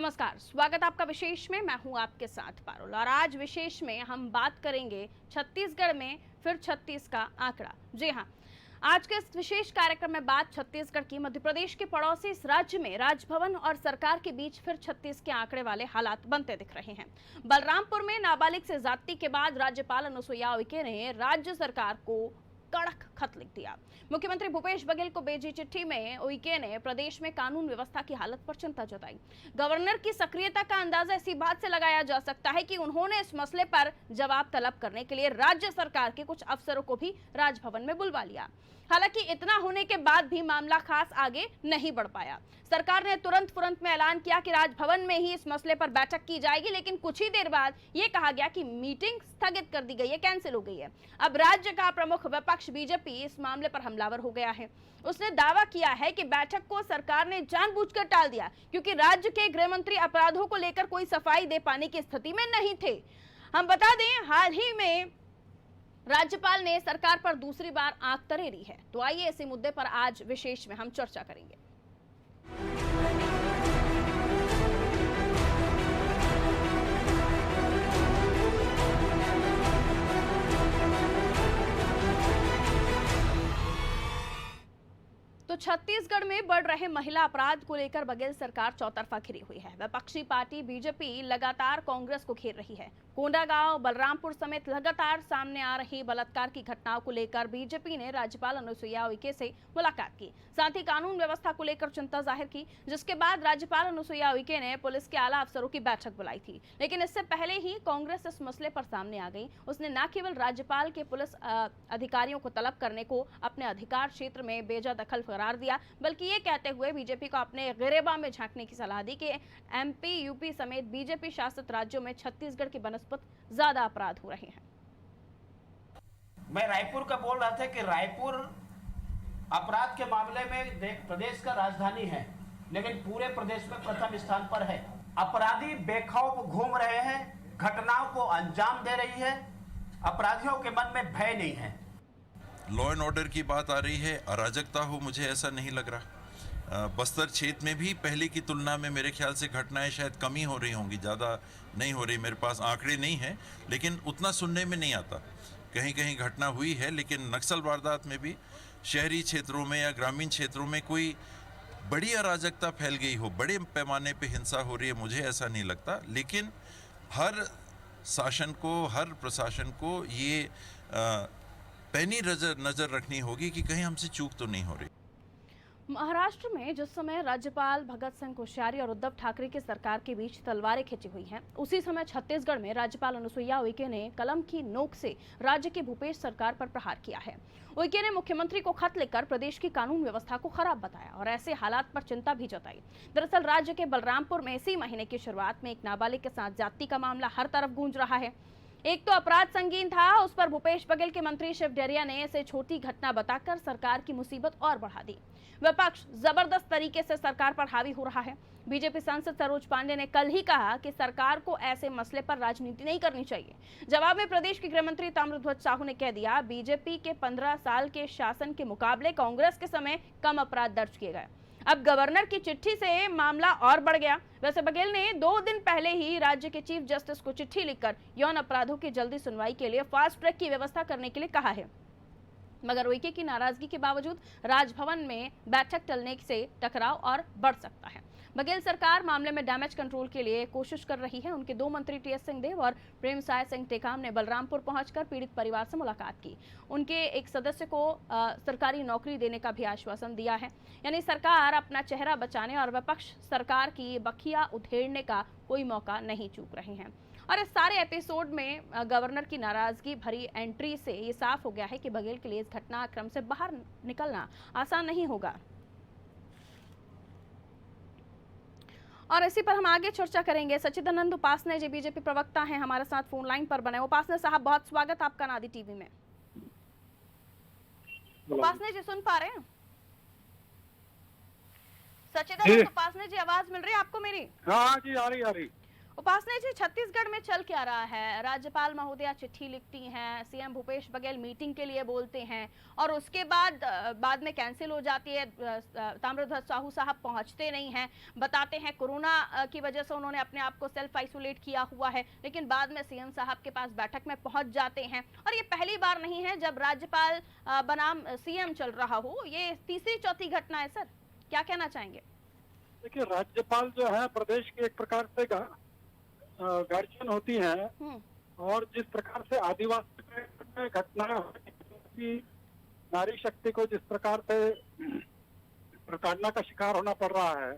नमस्कार, स्वागत आपका विशेष में। मैं हूं आपके साथ पारुल और आज विशेष में हम बात करेंगे छत्तीसगढ़ में फिर 36 का आंकड़ा। जी हां, आज के इस विशेष कार्यक्रम में बात छत्तीसगढ़ की। मध्य प्रदेश के पड़ोसी इस राज्य में राजभवन और सरकार के बीच फिर 36 के आंकड़े वाले हालात बनते दिख रहे हैं। बलरामपुर में नाबालिग से ज्यादती के बाद राज्यपाल अनुसुईया उइके ने राज्य सरकार को कड़क खत लिख दिया। मुख्यमंत्री भूपेश बघेल को भेजी चिट्ठी में उइके ने प्रदेश में कानून व्यवस्था की हालत पर चिंता जताई। गवर्नर की सक्रियता का अंदाजा इसी बात से लगाया जा सकता है कि उन्होंने इस मसले पर जवाब तलब करने के लिए राज्य सरकार के कुछ अफसरों को भी राजभवन में बुलवा लिया। हालांकि इतना होने के बाद भी मामला खास आगे नहीं बढ़ पाया। सरकार ने तुरंत में ऐलान किया कि राजभवन में ही इस मसले पर बैठक की जाएगी, लेकिन कुछ ही देर बाद यह कहा गया कि मीटिंग स्थगित कर दी गई है, कैंसिल हो गई है। अब राज्य का प्रमुख विपक्ष बीजेपी इस मामले पर हमलावर हो गया है। उसने दावा किया है कि बैठक को सरकार ने जानबूझकर टाल दिया क्योंकि राज्य के गृह मंत्री अपराधों को लेकर कोई सफाई दे पाने की स्थिति में नहीं थे। हम बता दें, हाल ही में राज्यपाल ने सरकार पर दूसरी बार आंख तरेरी है। तो आइए इसी मुद्दे पर आज विशेष में हम चर्चा करेंगे। तो छत्तीसगढ़ में बढ़ रहे महिला अपराध को लेकर बघेल सरकार चौतरफा घिरी हुई है। विपक्षी पार्टी बीजेपी लगातार कांग्रेस को घेर रही है। कोंडागांव, बलरामपुर समेत लगातार सामने आ रही बलात्कार की घटनाओं को लेकर बीजेपी ने राज्यपाल अनुसुईया उइके से मुलाकात की, साथ ही कानून व्यवस्था को लेकर चिंता जाहिर की, जिसके बाद राज्यपाल अनुसुईया उइके ने पुलिस के आला अफसरों की बैठक बुलाई थी। लेकिन इससे पहले ही कांग्रेस इस मसले पर सामने आ गई। उसने न केवल राज्यपाल के पुलिस अधिकारियों को तलब करने को अपने अधिकार क्षेत्र में बेजा दखल करार दिया, बल्कि ये कहते हुए बीजेपी को अपने गिरेबान में झांकने की सलाह दी कि एमपी, यूपी समेत बीजेपी शासित राज्यों में छत्तीसगढ़ की बनस्पत ज्यादा अपराध हो रहे हैं। मैं रायपुर का बोल रहा था कि रायपुर अपराध के मामले में प्रदेश का राजधानी है, लेकिन पूरे प्रदेश में प्रथम स्थान पर है। अपराधी बेखौफ घूम रहे हैं, घटनाओं को अंजाम दे रही है, अपराधियों के मन में भय नहीं है। लॉ एंड ऑर्डर की बात आ रही है, अराजकता हो, मुझे ऐसा नहीं लग रहा। बस्तर क्षेत्र में भी पहले की तुलना में मेरे ख्याल से घटनाएं शायद कम ही हो रही होंगी, ज़्यादा नहीं हो रही। मेरे पास आंकड़े नहीं हैं, लेकिन उतना सुनने में नहीं आता। कहीं कहीं घटना हुई है, लेकिन नक्सल वारदात में भी शहरी क्षेत्रों में या ग्रामीण क्षेत्रों में कोई बड़ी अराजकता फैल गई हो, बड़े पैमाने पे हिंसा हो रही है, मुझे ऐसा नहीं लगता। लेकिन हर शासन को, हर प्रशासन को ये पैनी नज़र रखनी होगी कि कहीं हमसे चूक तो नहीं हो रही। महाराष्ट्र में जिस समय राज्यपाल भगत सिंह कोश्यारी और उद्धव ठाकरे की सरकार के बीच तलवारें खिंची हुई हैं, उसी समय छत्तीसगढ़ में राज्यपाल अनुसुईया उइके ने कलम की नोक से राज्य की भूपेश सरकार पर प्रहार किया है। उइके ने मुख्यमंत्री को खत लिखकर प्रदेश की कानून व्यवस्था को खराब बताया और ऐसे हालात पर चिंता भी जताई। दरअसल राज्य के बलरामपुर में इसी महीने की शुरुआत में एक नाबालिग के साथ ज्यादती का मामला हर तरफ गूंज रहा है। एक तो अपराध संगीन था, उस पर भूपेश बघेल के मंत्री शिव डहरिया ने इसे छोटी घटना बताकर सरकार की मुसीबत और बढ़ा दी। विपक्ष जबरदस्त तरीके से सरकार पर हावी हो रहा है। बीजेपी सांसद सरोज पांडे ने कल ही कहा कि सरकार को ऐसे मसले पर राजनीति नहीं करनी चाहिए। जवाब में प्रदेश के गृह मंत्री ताम्रध्वज साहू ने कह दिया, बीजेपी के 15 साल के शासन के मुकाबले कांग्रेस के समय कम अपराध दर्ज किए गए। अब गवर्नर की चिट्ठी से मामला और बढ़ गया। वैसे बघेल ने 2 दिन पहले ही राज्य के चीफ जस्टिस को चिट्ठी लिखकर यौन अपराधों की जल्दी सुनवाई के लिए फास्ट ट्रैक की व्यवस्था करने के लिए कहा है, मगर उइके की नाराजगी के बावजूद राजभवन में बैठक टलने से टकराव और बढ़ सकता है। बघेल सरकार मामले में डैमेज कंट्रोल के लिए कोशिश कर रही है। उनके 2 मंत्री टीएस सिंहदेव और प्रेमसाय सिंह टेकाम ने बलरामपुर पहुंचकर पीड़ित परिवार से मुलाकात की। उनके एक सदस्य को सरकारी नौकरी देने का भी आश्वासन दिया है। यानी सरकार अपना चेहरा बचाने और विपक्ष सरकार की बखिया उधेड़ने का कोई मौका नहीं चूक रहे हैं। और इस सारे एपिसोड में गवर्नर की नाराजगी भरी एंट्री से ये साफ हो गया है कि बघेल के लिए इस घटनाक्रम से बाहर निकलना आसान नहीं होगा। और इसी पर हम आगे चर्चा करेंगे। सच्चिदानंद उपासने जी बीजेपी प्रवक्ता हैं, हमारे साथ फोन लाइन पर बने। उपासने साहब, बहुत स्वागत आपका नादी टीवी में। उपासने जी सुन पा रहे हैं? सच्चिदानंद उपासने जी, आवाज मिल रही है आपको मेरी? हाँ जी, आ रही। उपासना जी, छत्तीसगढ़ में चल क्या रहा है? राज्यपाल महोदया चिट्ठी लिखती हैं, सीएम भूपेश बघेल मीटिंग के लिए बोलते हैं और उसके बाद में कैंसिल हो जाती है। ताम्रध्वज साहू साहब पहुंचते नहीं हैं, बताते हैं कोरोना की वजह से उन्होंने अपने आप को सेल्फ आइसोलेट किया हुआ है, लेकिन बाद में सीएम साहब के पास बैठक में पहुंच जाते हैं। और ये पहली बार नहीं है जब राज्यपाल बनाम सीएम चल रहा हो, ये तीसरी चौथी घटना है। सर, क्या कहना चाहेंगे? देखिए, राज्यपाल जो है प्रदेश की एक प्रकार से गार्जियन होती है, और जिस प्रकार से आदिवासी में घटनाएं होती, नारी शक्ति को जिस प्रकार से प्रताड़ना का शिकार होना पड़ रहा है,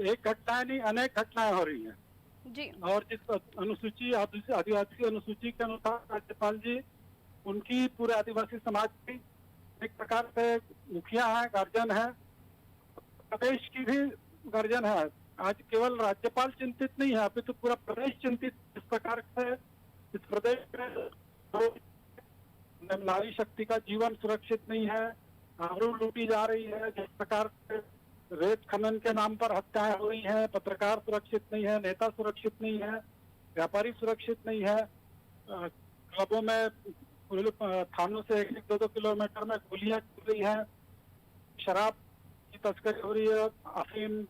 एक घटनाएं नहीं अनेक घटनाएं हो रही हैं जी। और जिस अनुसूची आदिवासी अनुसूची के अनुसार राज्यपाल जी उनकी पूरे आदिवासी समाज की एक प्रकार से मुखिया है, गार्जियन है, प्रदेश की भी गार्जियन है। आज केवल राज्यपाल चिंतित नहीं है, अभी तो पूरा प्रदेश चिंतित। इस प्रकार से इस प्रदेश में नारी शक्ति का जीवन सुरक्षित नहीं है, आबरू लूटी जा रही है। जिस प्रकार से रेत खनन के नाम पर हत्याएं हो रही हैं, पत्रकार सुरक्षित नहीं है, नेता सुरक्षित नहीं है, व्यापारी सुरक्षित नहीं है। क्लबों में थानों से 1-2 किलोमीटर में गोलियां चल रही है, शराब की तस्करी हो रही है, अफीम,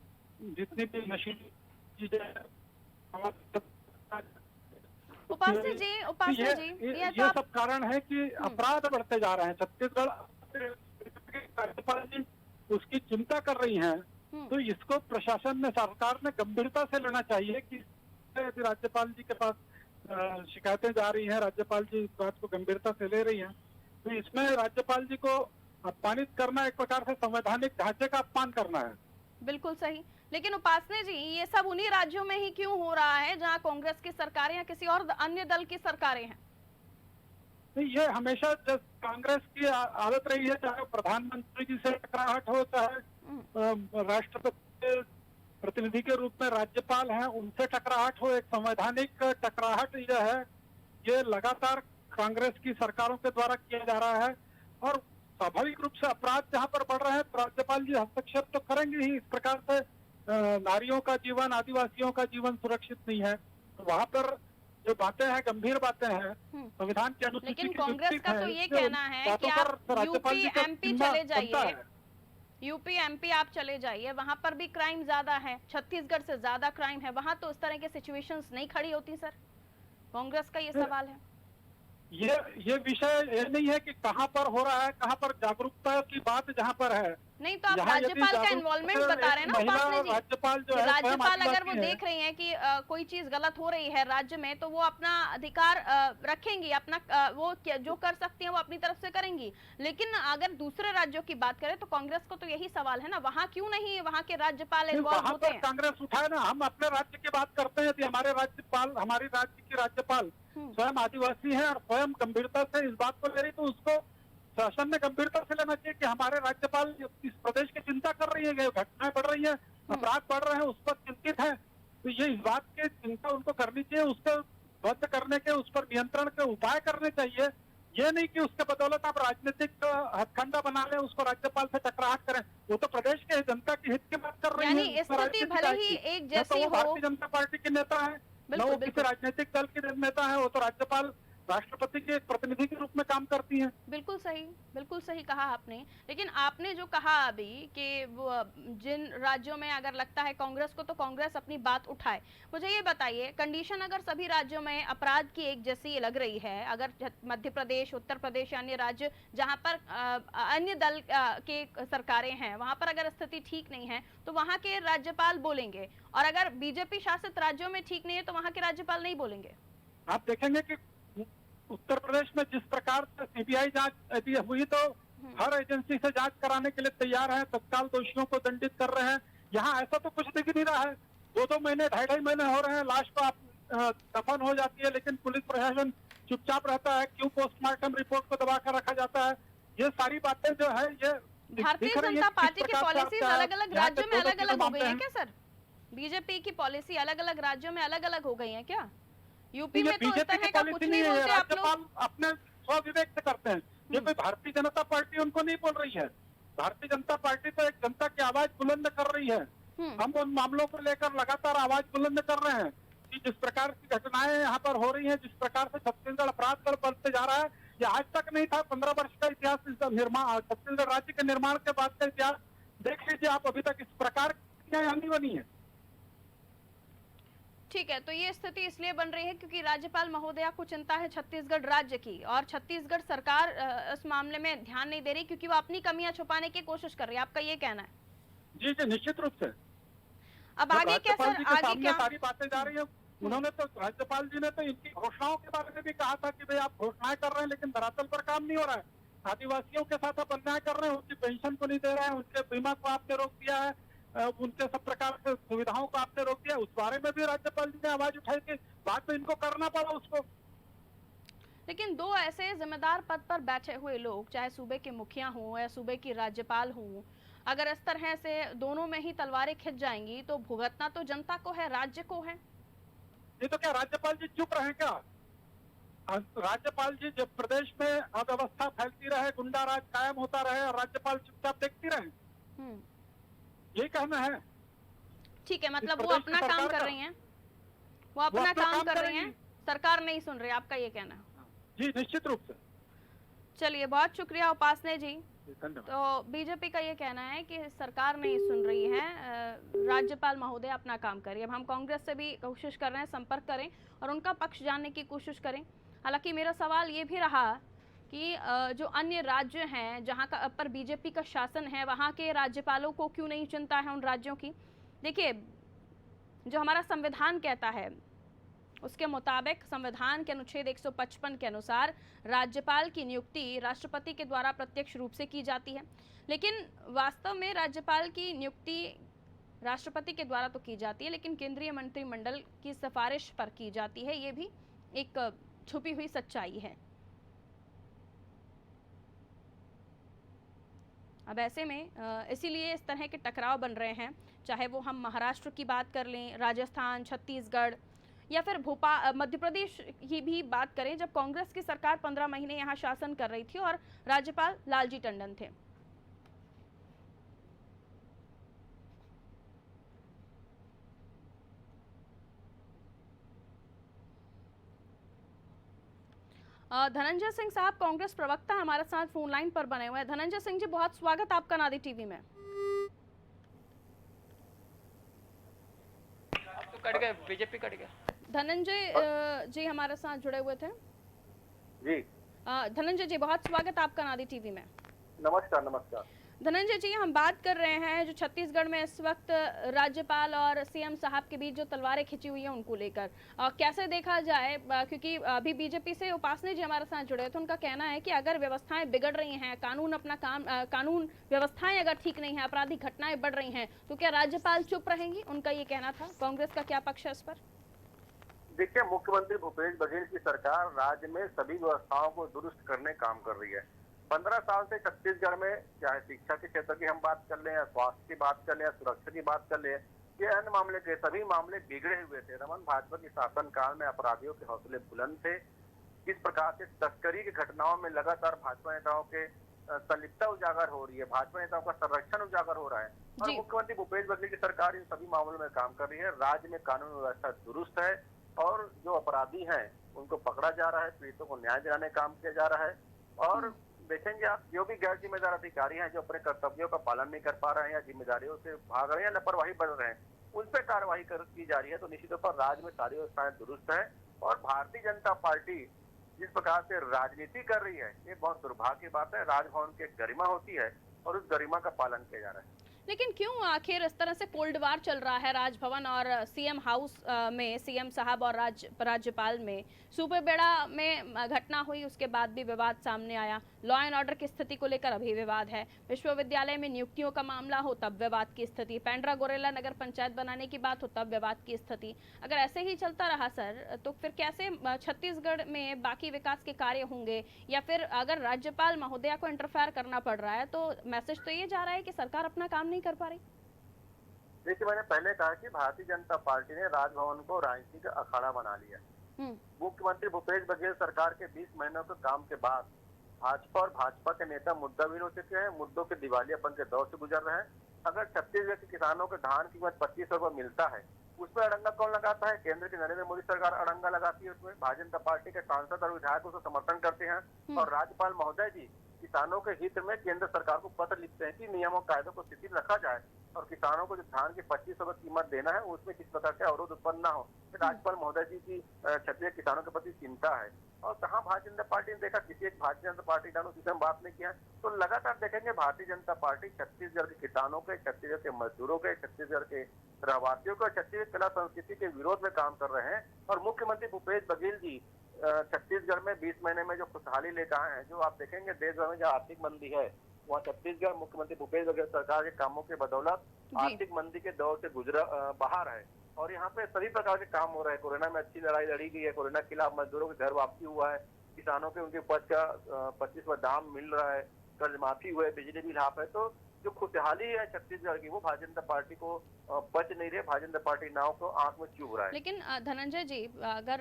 जितनी भी नशीली चीजें। उपासना जी, ये सब कारण है कि अपराध बढ़ते जा रहे हैं। छत्तीसगढ़ राज्यपाल जी उसकी चिंता कर रही हैं, तो इसको प्रशासन ने, सरकार ने गंभीरता से लेना चाहिए कि यदि राज्यपाल जी के पास शिकायतें जा रही हैं, राज्यपाल जी इस बात को गंभीरता से ले रही हैं, तो इसमें राज्यपाल जी को अपमानित करना एक प्रकार से संवैधानिक ढांचे का अपमान करना है। बिल्कुल सही। लेकिन उपासना जी, ये सब उन्हीं राज्यों में ही क्यों हो रहा है जहां कांग्रेस की सरकारें या किसी और अन्य दल की सरकारें हैं? नहीं, ये हमेशा जब कांग्रेस की आदत रही है, चाहे प्रधानमंत्री जी से टकराहट हो, चाहे राष्ट्रपति प्रतिनिधि के रूप में राज्यपाल हैं उनसे टकराहट हो, एक संवैधानिक टकराहट यह है, ये लगातार कांग्रेस की सरकारों के द्वारा किया जा रहा है। और स्वाभाविक रूप से अपराध जहाँ पर बढ़ रहे हैं तो राज्यपाल जी हस्तक्षेप तो करेंगे ही। इस प्रकार से नारियों का जीवन, आदिवासियों का जीवन सुरक्षित नहीं है, तो वहाँ पर जो बातें हैं, गंभीर बातें हैं, संविधान की अनुसूची लेकिन की कांग्रेस का तो ये कहना है कि आप यूपी एमपी चले जाइए, यूपी एमपी आप चले जाइए, वहां पर भी क्राइम ज्यादा है, छत्तीसगढ़ से ज्यादा क्राइम है, वहां तो इस तरह के सिचुएशंस नहीं खड़ी होती। सर, कांग्रेस का ये सवाल है। ये विषय ये नहीं है कि कहां पर हो रहा है, कहां पर जागरूकता की बात जहां पर है। नहीं तो आप राज्यपाल का इन्वॉल्वमेंट बता रहे हैं ना उपासना जी। राज्यपाल अगर वो देख रही हैं कि कोई चीज गलत हो रही है राज्य में, तो वो अपना अधिकार रखेंगी, अपना वो जो कर सकती हैं वो अपनी तरफ से करेंगी। लेकिन अगर दूसरे राज्यों की बात करें तो कांग्रेस को तो यही सवाल है ना, वहाँ क्यों नहीं वहाँ के राज्यपाल इन्वॉल्व होते हैं? कांग्रेस उठाए ना, हम अपने राज्य की बात करते हैं कि हमारे राज्यपाल, हमारी राज्य की राज्यपाल स्वयं आदिवासी है और स्वयं गंभीरता से इस बात को ले रही, तो उसको शासन ने गंभीरता से लेना चाहिए कि हमारे राज्यपाल इस प्रदेश की चिंता कर रही है, घटनाएं बढ़ रही है, अपराध बढ़ रहे हैं, उस पर चिंतित है, तो ये इस बात की चिंता उनको करनी चाहिए, उसको बंद करने के, उस पर नियंत्रण के उपाय करने चाहिए। ये नहीं कि उसके बदौलत आप राजनीतिक हथकंडा बना लें, उसको राज्यपाल से टकराहट करें। वो तो प्रदेश के जनता की हित की बात कर रही है, स्थिति भले ही एक जैसी हो। भारतीय जनता पार्टी के नेता है, न वो किसी राजनीतिक दल के नेता है, वो तो राज्यपाल राष्ट्रपति के एक प्रतिनिधि के रूप में काम करती हैं। बिल्कुल सही कहा आपने। लेकिन आपने जो कहा अभी कि जिन राज्यों में अगर लगता है कांग्रेस को, तो कांग्रेस अपनी बात उठाए। मुझे ये बताइए, कंडीशन अगर सभी राज्यों में अपराध की एक जैसी लग रही है, अगर मध्य प्रदेश, उत्तर प्रदेश या अन्य राज्य जहां पर अन्य दल के सरकारें हैं, वहां पर अगर स्थिति ठीक नहीं है तो वहां के राज्यपाल बोलेंगे, और अगर बीजेपी शासित राज्यों में ठीक नहीं है तो वहां के राज्यपाल नहीं बोलेंगे। आप देखेंगे कि उत्तर प्रदेश में जिस प्रकार से सीबीआई जांच यदि हुई तो हर एजेंसी से जांच कराने के लिए तैयार है, तत्काल दोषियों को दंडित कर रहे हैं। यहाँ ऐसा तो कुछ दिख नहीं रहा है। 2-2 महीने, 2.5 महीने हो रहे हैं, लाश को दफन हो जाती है, लेकिन पुलिस प्रशासन चुपचाप रहता है। क्यों पोस्टमार्टम रिपोर्ट को दबा कर रखा जाता है? ये सारी बातें जो है, ये भारतीय जनता पार्टी की पॉलिसीज अलग अलग राज्यों में अलग अलग हो गई है क्या सर? बीजेपी की पॉलिसी अलग अलग राज्यों में अलग अलग हो गई है क्या? यूपी में तो इस तरह का कुछ नहीं बोलते आप लोग। अपने स्वविवेक से करते हैं। ये कोई भारतीय जनता पार्टी उनको नहीं बोल रही है। भारतीय जनता पार्टी तो एक जनता की आवाज बुलंद कर रही है। हम उन मामलों को लेकर लगातार आवाज बुलंद कर रहे हैं। कि जिस प्रकार की घटनाएं यहाँ पर हो रही हैं, जिस प्रकार से छत्तीसगढ़ अपराधगढ़ बनते जा रहा है, ये आज तक नहीं था। 15 वर्ष का इतिहास इस निर्माण, छत्तीसगढ़ राज्य के निर्माण के बाद का इतिहास देख लीजिए आप, अभी तक इस प्रकार की घटनाएं नहीं बनी है। ठीक है, तो ये स्थिति इसलिए बन रही है क्योंकि राज्यपाल महोदया को चिंता है छत्तीसगढ़ राज्य की, और छत्तीसगढ़ सरकार इस मामले में ध्यान नहीं दे रही क्योंकि वो अपनी कमियां छुपाने की कोशिश कर रही है। आपका ये कहना है? जी जी, निश्चित रूप से। अब आगे क्या सर, आगे क्या? सारी बातें जा रही है। उन्होंने तो, राज्यपाल जी ने तो इनकी घोषणाओं के बारे में भी कहा था कि भाई आप घोषणाएं कर रहे हैं लेकिन धरातल पर काम नहीं हो रहा है। आदिवासियों के साथ आप अन्याय कर रहे हैं, उनकी पेंशन को नहीं दे रहे हैं, उनके बीमा को आपने रोक दिया है, उनके सब प्रकार से सुविधाओं को आपने रोक दिया। उस बारे में भी राज्यपाल जी ने आवाज उठाई कि बाद में इनको करना पड़ा उसको। लेकिन दो ऐसे जिम्मेदार पद पर बैठे हुए लोग, चाहे सूबे के मुखिया हों या सूबे की राज्यपाल हों, अगर इस तरह से दोनों में ही तलवारें खिंच जाएंगी तो भुगतना तो जनता को है, राज्य को है। ये तो क्या राज्यपाल जी चुप रहे क्या? राज्यपाल जी जब प्रदेश में अव्यवस्था फैलती रहे, गुंडा राज कायम होता रहे और राज्यपाल चुपचाप देखती रहे, ये कहना है? ठीक है, मतलब वो अपना काम कर रही हैं, वो अपना काम कर रही हैं, सरकार नहीं सुन रही, आपका ये कहना है? जी निश्चित रूप से। चलिए, बहुत शुक्रिया उपासने जी। तो बीजेपी का ये कहना है कि सरकार नहीं सुन रही है, राज्यपाल महोदय अपना काम करें। अब हम कांग्रेस से भी कोशिश कर रहे हैं, संपर्क करें और उनका पक्ष जानने की कोशिश करें। हालांकि मेरा सवाल ये भी रहा कि जो अन्य राज्य हैं जहां का पर बीजेपी का शासन है, वहां के राज्यपालों को क्यों नहीं चिंता है उन राज्यों की? देखिए, जो हमारा संविधान कहता है उसके मुताबिक, संविधान के अनुच्छेद 155 के अनुसार राज्यपाल की नियुक्ति राष्ट्रपति के द्वारा प्रत्यक्ष रूप से की जाती है, लेकिन वास्तव में राज्यपाल की नियुक्ति राष्ट्रपति के द्वारा तो की जाती है लेकिन केंद्रीय मंत्रिमंडल की सिफारिश पर की जाती है। ये भी एक छुपी हुई सच्चाई है। अब ऐसे में इसीलिए इस तरह के टकराव बन रहे हैं, चाहे वो हम महाराष्ट्र की बात कर लें, राजस्थान, छत्तीसगढ़ या फिर भोपाल, मध्य प्रदेश की भी बात करें, जब कांग्रेस की सरकार 15 महीने यहाँ शासन कर रही थी और राज्यपाल लालजी टंडन थे। धनंजय सिंह साहब, कांग्रेस प्रवक्ता हमारे साथ फोन लाइन पर बने हुए हैं। धनंजय सिंह जी, बहुत स्वागत आपका नादी टीवी में। अब तो कट गए, बीजेपी कट गया। धनंजय जी हमारे साथ जुड़े हुए थे। जी धनंजय जी, बहुत स्वागत आपका नादी टीवी में। नमस्कार। नमस्कार धनंजय जी, हम बात कर रहे हैं जो छत्तीसगढ़ में इस वक्त राज्यपाल और सीएम साहब के बीच जो तलवारें खिंची हुई हैं उनको लेकर कैसे देखा जाए, क्योंकि अभी बीजेपी से उपासने जी हमारे साथ जुड़े तो उनका कहना है कि अगर व्यवस्थाएं बिगड़ रही हैं, कानून अपना काम, कानून व्यवस्थाएं अगर ठीक नहीं है, आपराधिक घटनाएं बढ़ रही हैं, तो क्या राज्यपाल चुप रहेंगी? उनका ये कहना था। कांग्रेस का क्या पक्ष है इस पर? देखिए, मुख्यमंत्री भूपेश बघेल की सरकार राज्य में सभी व्यवस्थाओं को दुरुस्त करने काम कर रही है। 15 साल से छत्तीसगढ़ में चाहे शिक्षा के क्षेत्र की हम बात कर लें या स्वास्थ्य की बात कर लें या सुरक्षा की बात कर लें, ये अन्य मामले के सभी मामले बिगड़े हुए थे। रमन भाजपा के शासनकाल में अपराधियों के हौसले बुलंद थे। किस प्रकार से तस्करी की घटनाओं में लगातार भाजपा नेताओं के संलिप्तता उजागर हो रही है, भाजपा नेताओं का संरक्षण उजागर हो रहा है और मुख्यमंत्री भूपेश बघेल की सरकार इन सभी मामलों में काम कर रही है। राज्य में कानून व्यवस्था दुरुस्त है और जो अपराधी हैं उनको पकड़ा जा रहा है, पीड़ितों को न्याय दिलाने का काम किया जा रहा है। और देखेंगे आप, जो भी गैर जिम्मेदार अधिकारी हैं जो अपने कर्तव्यों का पालन नहीं कर पा रहे हैं या जिम्मेदारियों से भाग रहे हैं या लापरवाही बरत रहे हैं, उन पर कार्रवाई की जा रही है। तो निश्चित तौर पर राज्य में सारी व्यवस्थाएं दुरुस्त है और भारतीय जनता पार्टी जिस प्रकार से राजनीति कर रही है, ये बहुत दुर्भाग्य की बात है। राजभवन की गरिमा होती है और उस गरिमा का पालन किया जा रहा है। लेकिन क्यों आखिर इस तरह से कोल्ड वार चल रहा है राजभवन और सीएम हाउस में, सीएम साहब और राज्यपाल में? सूबे बेड़ा में घटना हुई, उसके बाद भी विवाद सामने आया। लॉ एंड ऑर्डर की स्थिति को लेकर अभी विवाद है। विश्वविद्यालय में नियुक्तियों का मामला हो तब विवाद की स्थिति, पेंड्रा गोरेला नगर पंचायत बनाने की बात हो तब विवाद की स्थिति। अगर ऐसे ही चलता रहा सर, तो फिर कैसे छत्तीसगढ़ में बाकी विकास के कार्य होंगे? या फिर अगर राज्यपाल महोदया को इंटरफेयर करना पड़ रहा है तो मैसेज तो ये जा रहा है कि सरकार अपना काम नहीं कर पा रही। देखिए, मैंने पहले कहा कि भारतीय जनता पार्टी ने राजभवन को राजनीतिक अखाड़ा बना लिया। मुख्यमंत्री भूपेश बघेल सरकार के 20 महीनों के काम के बाद भाजपा और भाजपा के नेता मुद्दावीर हो चुके हैं, मुद्दों के दिवालियापन के दौर से गुजर रहे हैं। अगर छत्तीसगढ़ के किसानों के धान की कीमत 2500 रुपये मिलता है उसमें अड़ंगा कौन लगाता है? केंद्र की नरेंद्र मोदी सरकार अड़ंगा लगाती है उसमें। भारतीय जनता पार्टी के सांसद और विधायक उसको समर्थन करते हैं और राज्यपाल महोदय जी किसानों के हित में केंद्र सरकार को पत्र लिखते हैं कि नियमों कायदों को शिथिल रखा जाए और किसानों को जो धान की 2500 रुपए कीमत देना है उसमें किस प्रकार के अवरोध उत्पन्न ना हो। राज्यपाल महोदय जी की क्षत्रिय किसानों के प्रति चिंता है। और कहाँ भारतीय जनता पार्टी ने देखा, किसी एक भारतीय जनता पार्टी डालो जिसे हम बात नहीं किया। तो लगातार देखेंगे भारतीय जनता पार्टी छत्तीसगढ़ के किसानों के, छत्तीसगढ़ के मजदूरों के, छत्तीसगढ़ के रहवासियों के और छत्तीसगढ़ कला संस्कृति के विरोध में काम कर रहे हैं। और मुख्यमंत्री भूपेश बघेल जी छत्तीसगढ़ में 20 महीने में जो खुशहाली लेकर आए हैं, जो आप देखेंगे देश भर में जो आर्थिक मंदी है वहाँ छत्तीसगढ़ मुख्यमंत्री भूपेश बघेल सरकार के कामों के बदौलत आर्थिक मंदी के दौर से बाहर है। और यहाँ पे सभी प्रकार के काम हो रहे हैं। कोरोना में अच्छी लड़ाई लड़ी गई है, कोरोना के खिलाफ मजदूरों के घर वापसी हुआ है, किसानों के उनके उपज का 25वां दाम मिल रहा है, कर्ज माफी हुआ है, बिजली बिल हाफ है। तो जो खुशहाली है छत्तीसगढ़ की वो भारतीय जनता पार्टी को बच नहीं रही, भारतीय जनता पार्टी नाव को आंख में चुभ रहा है। लेकिन धनंजय जी, अगर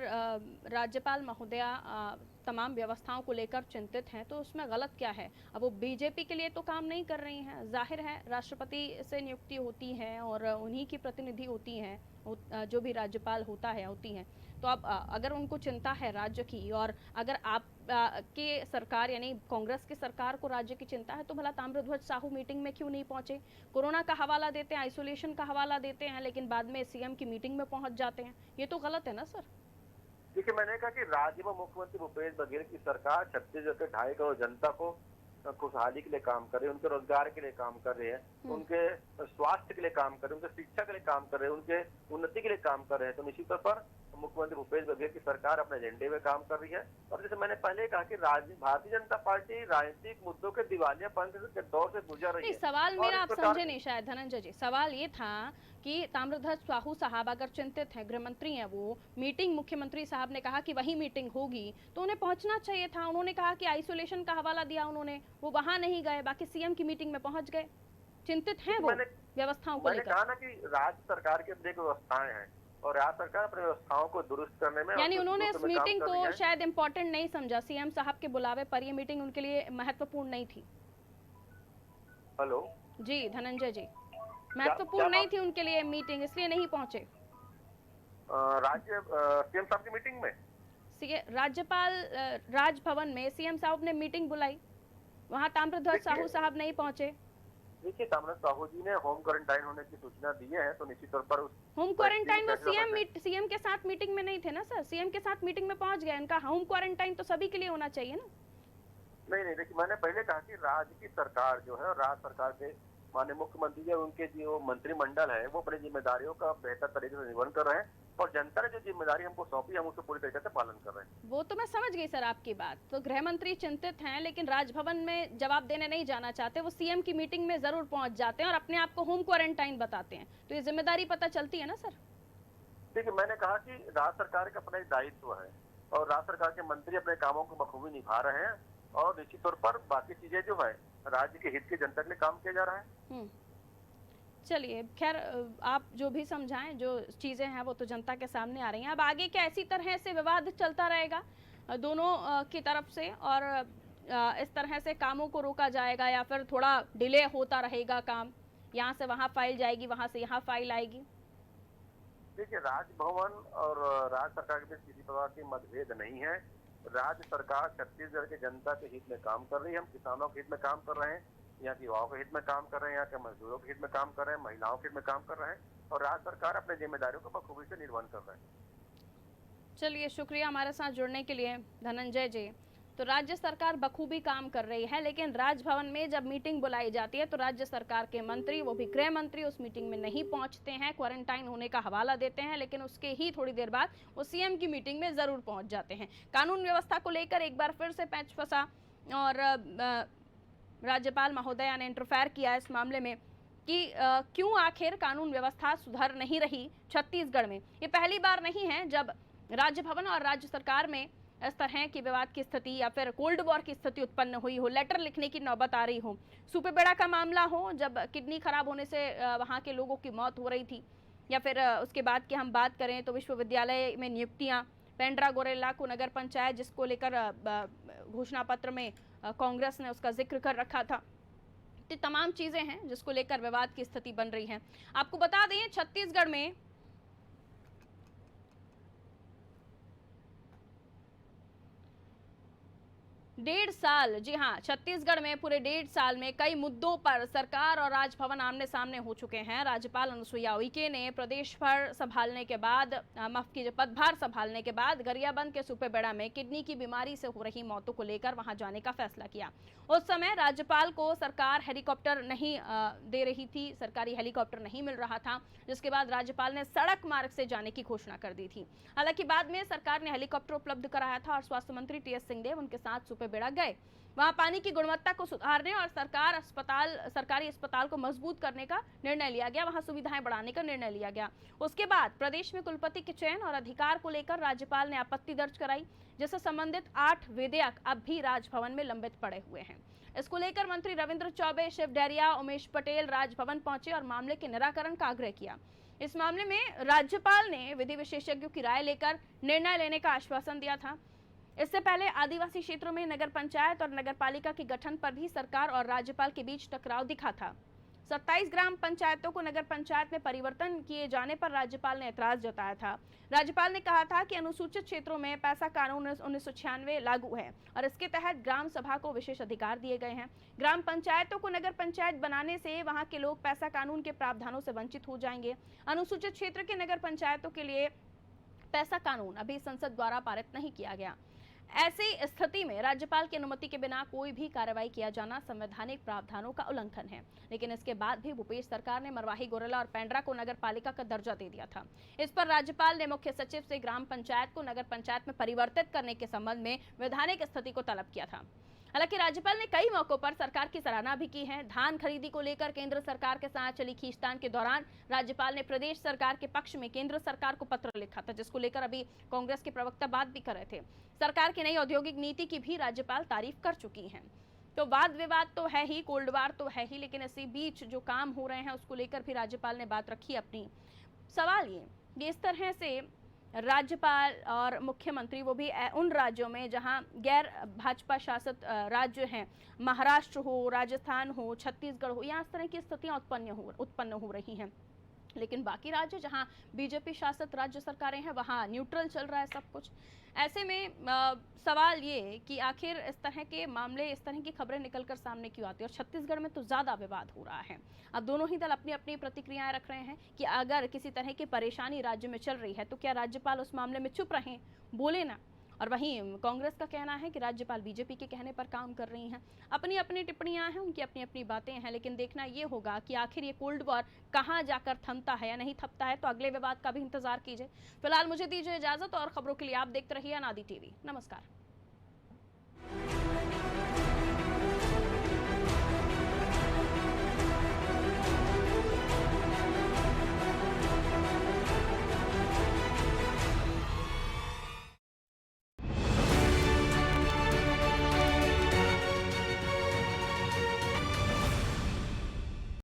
राज्यपाल महोदया तमाम व्यवस्थाओं को लेकर चिंतित हैं तो उसमें गलत क्या है? अब वो बीजेपी के लिए तो काम नहीं कर रही हैं, जाहिर है राष्ट्रपति से नियुक्ति होती है और उन्हीं की प्रतिनिधि होती हैं, जो भी राज्यपाल होता है होती हैं। तो अब अगर उनको चिंता है राज्य की और अगर आप के सरकार यानी कांग्रेस की सरकार को राज्य की चिंता है तो भला ताम्रध्वज साहू मीटिंग में क्यों नहीं पहुंचे? कोरोना का हवाला देते हैं, आइसोलेशन का हवाला देते हैं, लेकिन बाद में सीएम की मीटिंग में पहुंच जाते हैं। ये तो गलत है ना सर? देखिए, मैंने कहा कि राज्य में मुख्यमंत्री भूपेश बघेल की सरकार छत्तीसगढ़ के 2.5 करोड़ जनता को खुशहाली के लिए काम कर रहे हैं, उनके रोजगार के लिए काम कर रहे हैं, उनके स्वास्थ्य के लिए काम कर रहे हैं, उनके शिक्षा के लिए काम कर रहे हैं, उनके उन्नति के लिए काम कर रहे हैं। तो निश्चित तौर पर मुख्यमंत्री भूपेश बघेल की सरकार अपने एजेंडे में काम कर रही है। और जैसे मैंने पहले कहा कि भारतीय जनता पार्टी राजनीतिक मुद्दों के दिवालियापन के दौर से गुजर रही है। सवाल मेरा आप समझे नहीं शायद धनंजय जी। सवाल ये था कि ताम्रध्वज साहू साहब अगर चिंतित हैं, गृहमंत्री हैं, वो मीटिंग मुख्यमंत्री साहब ने कहा कि वही मीटिंग होगी तो उन्हें पहुंचना चाहिए था। उन्होंने कहा कि आइसोलेशन का हवाला दिया उन्होंने, वो वहां नहीं गए, बाकी सीएम की मीटिंग में पहुंच गए। चिंतित हैं वो व्यवस्थाओं को लेकर। मैंने कहा ना कि राज्य सरकार की अपनी व्यवस्थाएं हैं और राज्य सरकार अपनी व्यवस्थाओं को दुरुस्त करने में, यानी उन्होंने इस मीटिंग को शायद इम्पोर्टेंट नहीं समझा। सीएम साहब के बुलावे पर ये मीटिंग उनके लिए महत्वपूर्ण नहीं थी। हेलो जी धनंजय जी, महत्वपूर्ण नहीं थी उनके लिए मीटिंग, इसलिए नहीं पहुंचे राज्य सीएम साहब की मीटिंग में। राज्यपाल राजभवन में सीएम साहब ने मीटिंग बुलाई, वहां ताम्रध्वज साहू साहब नहीं पहुंचे। देखिए, ताम्रध्वज साहू जी ने होम क्वारंटाइन होने की सूचना दी है, तो निश्चित तौर पर होम क्वारंटाइन वो सीएम के साथ मीटिंग में नहीं थे ना सर, सीएम के साथ मीटिंग में पहुंच गए। इनका होम क्वारंटाइन तो सभी के लिए होना चाहिए ना। नहीं, देखिए मैंने पहले कहा कि राज्य की सरकार जो है, राज्य सरकार के माननीय मुख्यमंत्री जी, उनके जो मंत्रिमंडल है वो अपनी जिम्मेदारियों का बेहतर तरीके से निर्वहन कर रहे हैं और जनता ने जो जिम्मेदारी हमको सौंपी हम उसको पूरी तरीके से पालन कर रहे हैं। वो तो मैं समझ गई सर आपकी बात। तो गृह मंत्री चिंतित हैं लेकिन राजभवन में जवाब देने नहीं जाना चाहते, वो सीएम की मीटिंग में जरूर पहुंच जाते हैं और अपने आप को होम क्वारंटाइन बताते हैं। तो ये जिम्मेदारी पता चलती है ना सर? देखिए, मैंने कहा कि राज्य सरकार का अपना एक दायित्व है और राज्य सरकार के मंत्री अपने कामों को बखूबी निभा रहे हैं और निश्चित तौर पर बाकी चीजें जो है राज्य के हित की जनता के लिए काम किया जा रहा है। चलिए, खैर आप जो भी समझाएं, जो चीजें हैं वो तो जनता के सामने आ रही हैं। अब आगे क्या इसी तरह से विवाद चलता रहेगा दोनों की तरफ से और इस तरह से कामों को रोका जाएगा या फिर थोड़ा डिले होता रहेगा काम, यहाँ से वहाँ फाइल जाएगी, वहाँ से यहाँ फाइल आएगी? देखिए, राजभवन और राज्य सरकार के बीच किसी प्रकार की मतभेद नहीं है। राज्य सरकार छत्तीसगढ़ के जनता के हित में काम कर रही है, हम किसानों के हित में काम कर रहे हैं, यहाँ के युवाओं के हित में काम कर रहे हैं, यहाँ के मजदूरों के हित में काम कर रहे हैं, महिलाओं के हित में काम कर रहे हैं और राज्य सरकार अपने जिम्मेदारियों को बखूबी से निर्वहन कर रहे हैं। चलिए, शुक्रिया हमारे साथ जुड़ने के लिए धनंजय जी। तो राज्य सरकार बखूबी काम कर रही है, लेकिन राजभवन में जब मीटिंग बुलाई जाती है तो राज्य सरकार के मंत्री, वो भी गृह मंत्री, उस मीटिंग में नहीं पहुंचते हैं, क्वारंटाइन होने का हवाला देते हैं, लेकिन उसके ही थोड़ी देर बाद वो सीएम की मीटिंग में जरूर पहुंच जाते हैं। कानून व्यवस्था को लेकर एक बार फिर से पैंच फंसा और राज्यपाल महोदया ने इंटरफेयर किया इस मामले में कि क्यों आखिर कानून व्यवस्था सुधर नहीं रही छत्तीसगढ़ में। ये पहली बार नहीं है जब राज्य भवन और राज्य सरकार में इस तरह की विवाद की स्थिति या फिर कोल्ड वॉर की स्थिति उत्पन्न हुई हो, लेटर लिखने की नौबत आ रही हो, सुपेबेड़ा का मामला हो जब किडनी खराब होने से वहाँ के लोगों की मौत हो रही थी, या फिर उसके बाद की हम बात करें तो विश्वविद्यालय में नियुक्तियाँ, पेंड्रा गोरेला को नगर पंचायत जिसको लेकर घोषणा पत्र में कांग्रेस ने उसका जिक्र कर रखा था। तो तमाम चीज़ें हैं जिसको लेकर विवाद की स्थिति बन रही है। आपको बता दें, छत्तीसगढ़ में डेढ़ साल, जी हाँ, छत्तीसगढ़ में पूरे 1.5 साल में कई मुद्दों पर सरकार और राजभवन आमने सामने हो चुके हैं। राज्यपाल अनुसुईया उइके ने प्रदेश भर संभालने के बाद, माफ कीजिए, पदभार संभालने के बाद गरियाबंद के सुपेबेड़ा में किडनी की बीमारी से हो रही मौतों को लेकर वहां जाने का फैसला किया। उस समय राज्यपाल को सरकार हेलीकॉप्टर नहीं दे रही थी, सरकारी हेलीकॉप्टर नहीं मिल रहा था, जिसके बाद राज्यपाल ने सड़क मार्ग से जाने की घोषणा कर दी थी। हालांकि बाद में सरकार ने हेलीकॉप्टर उपलब्ध कराया था और स्वास्थ्य मंत्री टीएस सिंहदेव उनके साथ सुपेबेड़ा गए। वहां पानी की गुणवत्ता को सुधारने और सरकारी अस्पताल को मजबूत करने का निर्णय लिया गया, वहां सुविधाएं बढ़ाने का निर्णय लिया गया। उसके बाद प्रदेश में कुलपति के चयन और अधिकार को लेकर राज्यपाल ने आपत्ति दर्ज कराई, जिससे संबंधित 8 विधेयक अब भी राजभवन में लंबित पड़े हुए हैं। इसको लेकर मंत्री रविंद्र चौबे, शिव डहरिया, उमेश पटेल राजभवन पहुंचे और मामले के निराकरण का आग्रह किया। इस मामले में राज्यपाल ने विधि विशेषज्ञों की राय लेकर निर्णय लेने का आश्वासन दिया था। इससे पहले आदिवासी क्षेत्रों में नगर पंचायत और नगर पालिका के गठन पर भी सरकार और राज्यपाल के बीच टकराव दिखा था। 27 ग्राम पंचायतों को नगर पंचायत में परिवर्तन किए जाने पर राज्यपाल ने ऐतराज जताया था। राज्यपाल ने कहा था कि अनुसूचित क्षेत्रों में पैसा कानून 1996 लागू है और इसके तहत ग्राम सभा को विशेष अधिकार दिए गए हैं। ग्राम पंचायतों को नगर पंचायत बनाने से वहां के लोग पैसा कानून के प्रावधानों से वंचित हो जाएंगे। अनुसूचित क्षेत्र के नगर पंचायतों के लिए पैसा कानून अभी संसद द्वारा पारित नहीं किया गया। ऐसी स्थिति में राज्यपाल की अनुमति के बिना कोई भी कार्रवाई किया जाना संवैधानिक प्रावधानों का उल्लंघन है। लेकिन इसके बाद भी भूपेश सरकार ने मरवाही, गोरेला और पेंड्रा को नगर पालिका का दर्जा दे दिया था। इस पर राज्यपाल ने मुख्य सचिव से ग्राम पंचायत को नगर पंचायत में परिवर्तित करने के संबंध में वैधानिक स्थिति को तलब किया था। हालांकि राज्यपाल ने कई मौकों पर सरकार की सराहना भी की है। धान खरीदी को लेकर केंद्र सरकार के साथ चली खींचतान के दौरान राज्यपाल ने प्रदेश सरकार के पक्ष में केंद्र सरकार को पत्र लिखा था, जिसको लेकर अभी कांग्रेस के प्रवक्ता बात भी कर रहे थे। सरकार की नई औद्योगिक नीति की भी राज्यपाल तारीफ कर चुकी हैं। तो वाद विवाद तो है ही, कोल्ड वार तो है ही, लेकिन इसी बीच जो काम हो रहे हैं उसको लेकर भी राज्यपाल ने बात रखी अपनी। सवाल ये इस तरह से राज्यपाल और मुख्यमंत्री, वो भी उन राज्यों में जहां गैर भाजपा शासित राज्य हैं, महाराष्ट्र हो, राजस्थान हो, छत्तीसगढ़ हो, यहाँ इस तरह की स्थितियां उत्पन्न हो रही हैं। लेकिन बाकी राज्य जहां बीजेपी शासित राज्य सरकारें हैं वहां न्यूट्रल चल रहा है सब कुछ। ऐसे में सवाल ये कि आखिर इस तरह के मामले, इस तरह की खबरें निकलकर सामने क्यों आती है और छत्तीसगढ़ में तो ज़्यादा विवाद हो रहा है। अब दोनों ही दल अपनी अपनी प्रतिक्रियाएं रख रहे हैं कि अगर किसी तरह की परेशानी राज्य में चल रही है तो क्या राज्यपाल उस मामले में चुप रहें, बोले ना। और वहीं कांग्रेस का कहना है कि राज्यपाल बीजेपी के कहने पर काम कर रही हैं। अपनी अपनी टिप्पणियां हैं, उनकी अपनी अपनी बातें हैं, लेकिन देखना ये होगा कि आखिर ये कोल्ड वॉर कहां जाकर थमता है या नहीं थमता है। तो अगले विवाद का भी इंतजार कीजिए। फिलहाल मुझे दीजिए इजाजत और खबरों के लिए आप देखते रहिए अनादि टीवी। नमस्कार।